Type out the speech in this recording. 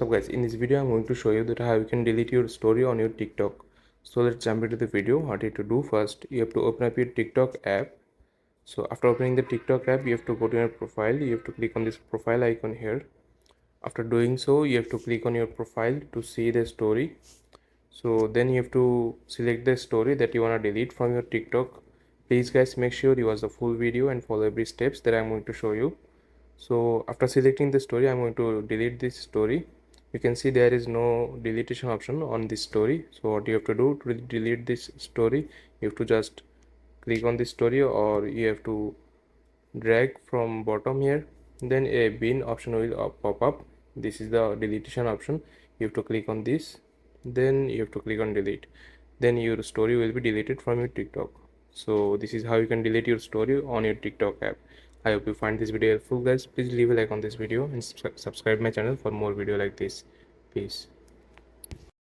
So guys, in this video I'm going to show you that how you can delete your story on your TikTok. So let's jump into the video. What you have to do first, you have to open up your TikTok app. So after opening the TikTok app, you have to go to your profile. You have to click on this profile icon here. After doing so, you have to click on your profile to see the story. So then you have to select the story that you want to delete from your TikTok. Please guys, make sure you watch the full video and follow every steps that I'm going to show you. So after selecting the story, I'm going to delete this story. You can see there is no deletion option on this story. So what you have to do to delete this story, you have to just click on this story, or you have to drag from bottom here. Then a bin option will pop up. This is the deletion option. You have to click on this, then you have to click on delete. Then your story will be deleted from your TikTok. So this is how you can delete your story on your TikTok app. I hope you find this video helpful guys. Please leave a like on this video and subscribe my channel for more video like this. Peace.